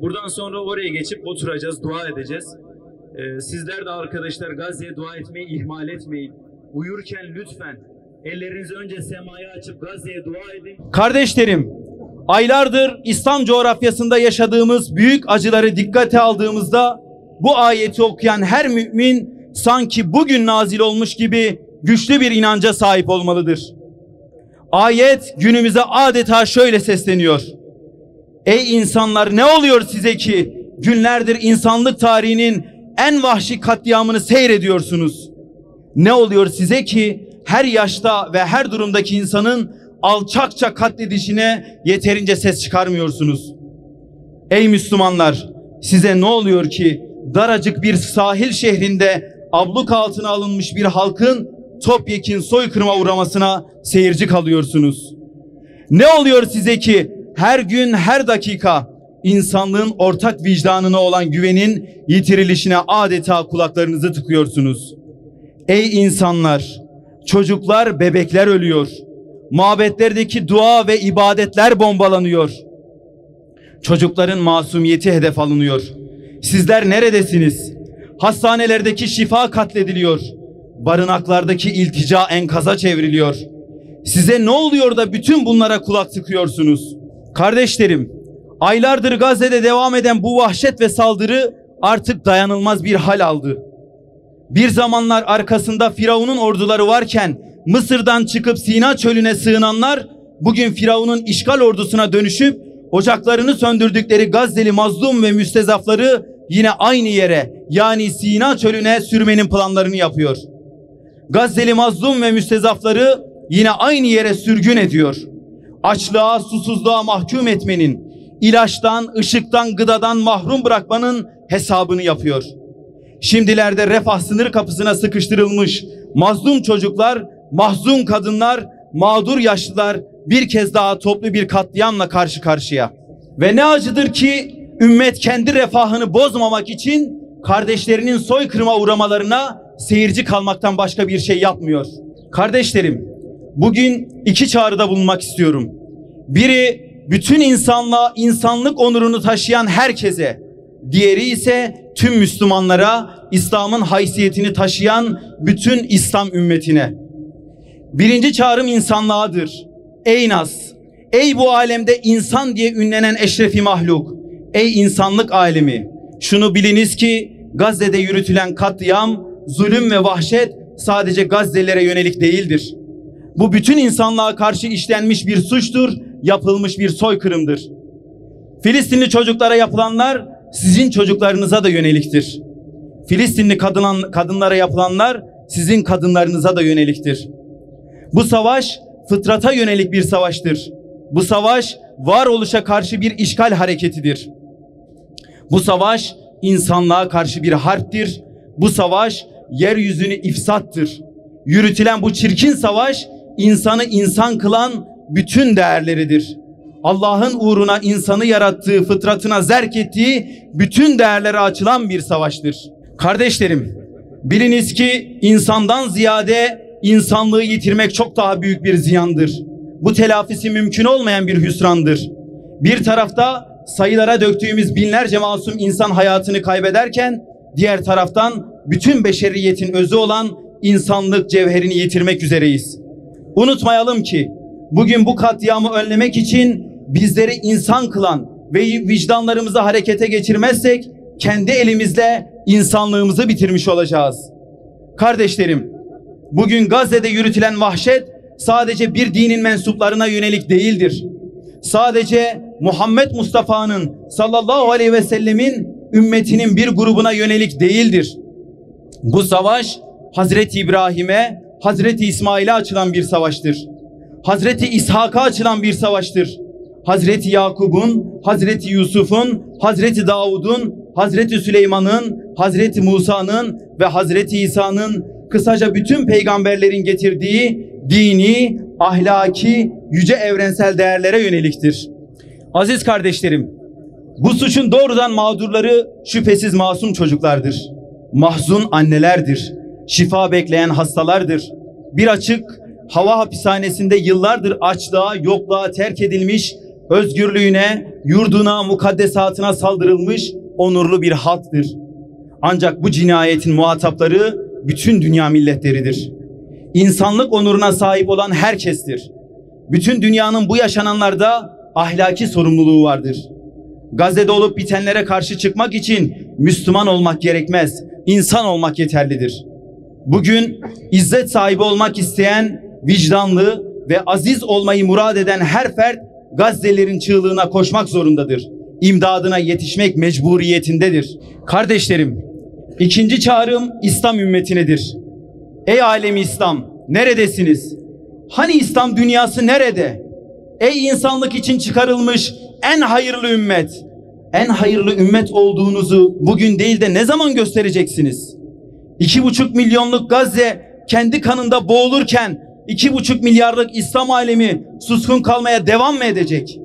Buradan sonra oraya geçip oturacağız, dua edeceğiz. Sizler de arkadaşlar Gazze'ye dua etmeyi ihmal etmeyin. Uyurken lütfen ellerinizi önce semaya açıp Gazze'ye dua edin. Kardeşlerim, aylardır İslam coğrafyasında yaşadığımız büyük acıları dikkate aldığımızda bu ayeti okuyan her mümin sanki bugün nazil olmuş gibi güçlü bir inanca sahip olmalıdır. Ayet günümüze adeta şöyle sesleniyor: Ey insanlar, ne oluyor size ki günlerdir insanlık tarihinin en vahşi katliamını seyrediyorsunuz? Ne oluyor size ki her yaşta ve her durumdaki insanın alçakça katledişine yeterince ses çıkarmıyorsunuz? Ey Müslümanlar, size ne oluyor ki daracık bir sahil şehrinde abluk altına alınmış bir halkın topyekün soykırıma uğramasına seyirci kalıyorsunuz? Ne oluyor size ki her gün her dakika insanlığın ortak vicdanına olan güvenin yitirilişine adeta kulaklarınızı tıkıyorsunuz? Ey insanlar, çocuklar, bebekler ölüyor. Mabetlerdeki dua ve ibadetler bombalanıyor. Çocukların masumiyeti hedef alınıyor. Sizler neredesiniz? Hastanelerdeki şifa katlediliyor. Barınaklardaki iltica enkaza çevriliyor. Size ne oluyor da bütün bunlara kulak tıkıyorsunuz? Kardeşlerim, aylardır Gazze'de devam eden bu vahşet ve saldırı artık dayanılmaz bir hal aldı. Bir zamanlar arkasında Firavun'un orduları varken Mısır'dan çıkıp Sina çölüne sığınanlar bugün Firavun'un işgal ordusuna dönüşüp ocaklarını söndürdükleri Gazze'li mazlum ve müstezafları yine aynı yere, yani Sina çölüne sürmenin planlarını yapıyor. Gazze'li mazlum ve müstezafları yine aynı yere sürgün ediyor. Açlığa, susuzluğa mahkum etmenin, ilaçtan, ışıktan, gıdadan mahrum bırakmanın hesabını yapıyor. Şimdilerde refah sınır kapısına sıkıştırılmış mazlum çocuklar, mahzun kadınlar, mağdur yaşlılar bir kez daha toplu bir katliamla karşı karşıya. Ve ne acıdır ki ümmet kendi refahını bozmamak için kardeşlerinin soykırıma uğramalarına seyirci kalmaktan başka bir şey yapmıyor. Kardeşlerim, bugün iki çağrıda bulunmak istiyorum. Biri bütün insanlığa, insanlık onurunu taşıyan herkese, diğeri ise tüm Müslümanlara, İslam'ın haysiyetini taşıyan bütün İslam ümmetine. Birinci çağrım insanlığadır. Ey nas, ey bu alemde insan diye ünlenen eşrefi mahluk, ey insanlık alemi, şunu biliniz ki Gazze'de yürütülen katliam, zulüm ve vahşet sadece Gazze'lilere yönelik değildir. Bu bütün insanlığa karşı işlenmiş bir suçtur, yapılmış bir soykırımdır. Filistinli çocuklara yapılanlar sizin çocuklarınıza da yöneliktir. Filistinli kadınlara yapılanlar sizin kadınlarınıza da yöneliktir. Bu savaş fıtrata yönelik bir savaştır. Bu savaş varoluşa karşı bir işgal hareketidir. Bu savaş insanlığa karşı bir harptir. Bu savaş yeryüzünü ifsattır. Yürütülen bu çirkin savaş insanı insan kılan bütün değerleridir. Allah'ın uğruna insanı yarattığı, fıtratına zerk ettiği bütün değerlere açılan bir savaştır. Kardeşlerim, biliniz ki insandan ziyade insanlığı yitirmek çok daha büyük bir ziyandır. Bu telafisi mümkün olmayan bir hüsrandır. Bir tarafta sayılara döktüğümüz binlerce masum insan hayatını kaybederken, diğer taraftan bütün beşeriyetin özü olan insanlık cevherini yitirmek üzereyiz. Unutmayalım ki bugün bu katliamı önlemek için bizleri insan kılan ve vicdanlarımızı harekete geçirmezsek kendi elimizle insanlığımızı bitirmiş olacağız. Kardeşlerim, bugün Gazze'de yürütülen vahşet sadece bir dinin mensuplarına yönelik değildir. Sadece Muhammed Mustafa'nın sallallahu aleyhi ve sellemin ümmetinin bir grubuna yönelik değildir. Bu savaş Hazreti İbrahim'e, Hazreti İsmail'e açılan bir savaştır. Hazreti İshak'a açılan bir savaştır. Hazreti Yakub'un, Hazreti Yusuf'un, Hazreti Davud'un, Hazreti Süleyman'ın, Hazreti Musa'nın ve Hazreti İsa'nın, kısaca bütün peygamberlerin getirdiği dini, ahlaki, yüce evrensel değerlere yöneliktir. Aziz kardeşlerim, bu suçun doğrudan mağdurları şüphesiz masum çocuklardır. Mahzun annelerdir. Şifa bekleyen hastalardır. Bir açık hava hapishanesinde yıllardır açlığa, yokluğa terk edilmiş, özgürlüğüne, yurduna, mukaddesatına saldırılmış onurlu bir halktır. Ancak bu cinayetin muhatapları bütün dünya milletleridir. İnsanlık onuruna sahip olan herkestir. Bütün dünyanın bu yaşananlarda ahlaki sorumluluğu vardır. Gazze'de olup bitenlere karşı çıkmak için Müslüman olmak gerekmez, insan olmak yeterlidir. Bugün izzet sahibi olmak isteyen, vicdanlı ve aziz olmayı murad eden her fert Gazze'lerin çığlığına koşmak zorundadır. İmdadına yetişmek mecburiyetindedir. Kardeşlerim, ikinci çağrım İslam ümmetinedir. Ey alemi İslam, neredesiniz? Hani İslam dünyası nerede? Ey insanlık için çıkarılmış en hayırlı ümmet. En hayırlı ümmet olduğunuzu bugün değil de ne zaman göstereceksiniz? 2,5 milyonluk Gazze kendi kanında boğulurken 2,5 milyarlık İslam alemi suskun kalmaya devam mı edecek?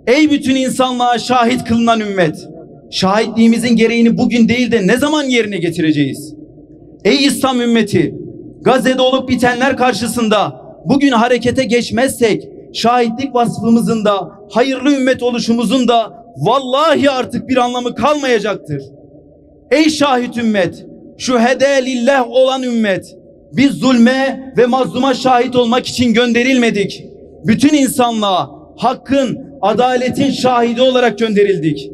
Ey bütün insanlığa şahit kılınan ümmet! Şahitliğimizin gereğini bugün değil de ne zaman yerine getireceğiz? Ey İslam ümmeti! Gazze'de olup bitenler karşısında bugün harekete geçmezsek şahitlik vasfımızın da hayırlı ümmet oluşumuzun da vallahi artık bir anlamı kalmayacaktır. Ey şahit ümmet! Şühede lillah olan ümmet! Biz zulme ve mazluma şahit olmak için gönderilmedik. Bütün insanlığa hakkın, adaletin şahidi olarak gönderildik.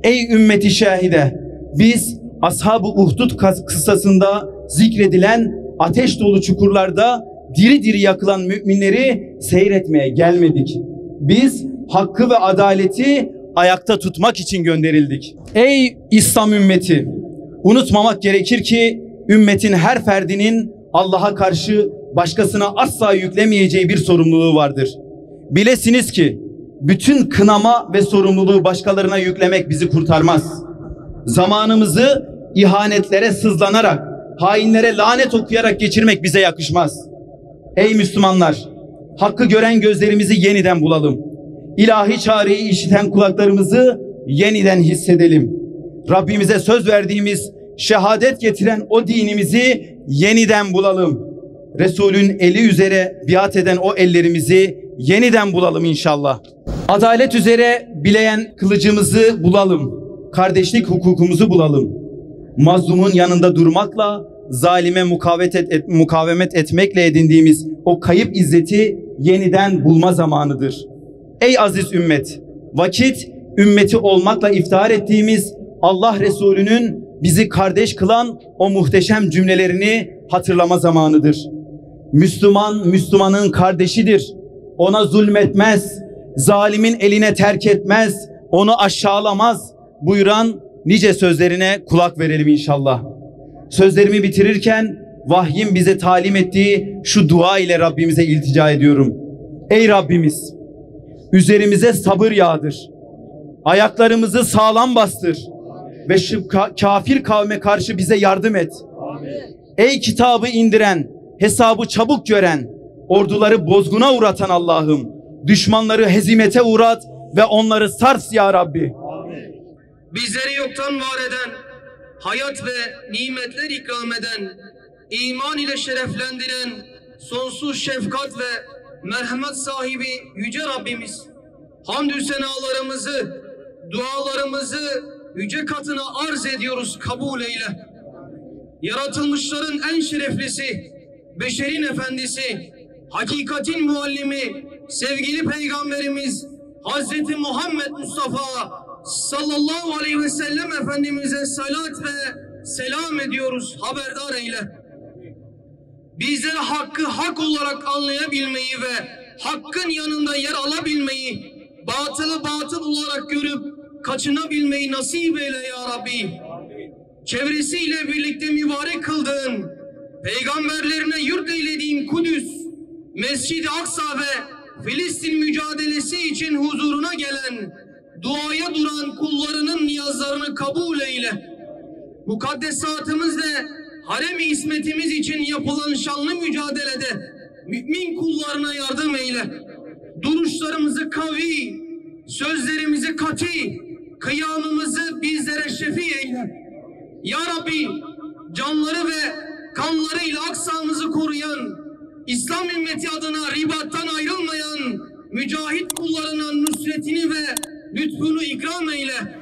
Ey ümmeti şahide! Biz Ashab-ı Uhdud kıssasında zikredilen ateş dolu çukurlarda diri diri yakılan müminleri seyretmeye gelmedik. Biz hakkı ve adaleti ayakta tutmak için gönderildik. Ey İslam ümmeti! Unutmamak gerekir ki ümmetin her ferdinin Allah'a karşı başkasına asla yüklemeyeceği bir sorumluluğu vardır. Bilesiniz ki bütün kınama ve sorumluluğu başkalarına yüklemek bizi kurtarmaz. Zamanımızı ihanetlere sızlanarak, hainlere lanet okuyarak geçirmek bize yakışmaz. Ey Müslümanlar! Hakkı gören gözlerimizi yeniden bulalım. İlahi çağrıyı işiten kulaklarımızı yeniden hissedelim. Rabbimize söz verdiğimiz şehadet getiren o dinimizi yeniden bulalım. Resulün eli üzere biat eden o ellerimizi yeniden bulalım inşallah. Adalet üzere bileyen kılıcımızı bulalım. Kardeşlik hukukumuzu bulalım. Mazlumun yanında durmakla, zalime mukavemet etmekle edindiğimiz o kayıp izzeti yeniden bulma zamanıdır. Ey aziz ümmet! Vakit ümmeti olmakla iftihar ettiğimiz Allah Resulü'nün bizi kardeş kılan o muhteşem cümlelerini hatırlama zamanıdır. Müslüman, Müslümanın kardeşidir. Ona zulmetmez, zalimin eline terk etmez, onu aşağılamaz buyuran nice sözlerine kulak verelim inşallah. Sözlerimi bitirirken vahyin bize talim ettiği şu dua ile Rabbimize iltica ediyorum. Ey Rabbimiz! Üzerimize sabır yağdır. Ayaklarımızı sağlam bastır. Ve şu kafir kavme karşı bize yardım et. Amin. Ey kitabı indiren, hesabı çabuk gören, orduları bozguna uğratan Allah'ım, düşmanları hezimete uğrat ve onları sars ya Rabbi. Amin. Bizleri yoktan var eden, hayat ve nimetler ikram eden, iman ile şereflendiren, sonsuz şefkat ve merhamet sahibi Yüce Rabbimiz, hamdü senalarımızı, dualarımızı yüce katına arz ediyoruz, kabul eyle. Yaratılmışların en şereflisi, beşerin efendisi, hakikatin muallimi, sevgili peygamberimiz Hazreti Muhammed Mustafa sallallahu aleyhi ve sellem Efendimiz'e salat ve selam ediyoruz, haberdar eyle. Bizlere hakkı hak olarak anlayabilmeyi ve hakkın yanında yer alabilmeyi, batılı batıl olarak görüp kaçınabilmeyi nasip eyle ya Rabbi. Çevresiyle birlikte mübarek kıldığın, peygamberlerine yurt eylediğin Kudüs, Mescid-i Aksa ve Filistin mücadelesi için huzuruna gelen, duaya duran kullarının niyazlarını kabul eyle. Mukaddesatımız ve harem-i ismetimiz için yapılan şanlı mücadelede mümin kullarına yardım eyle. Duruşlarımızı kavi, sözlerimizi kati, kıyamımızı bizlere şefi eyle. Ya Rabbi, canları ve kanlarıyla aksamızı koruyan, İslam ümmeti adına ribattan ayrılmayan mücahit kullarına nusretini ve lütfunu ikram eyle.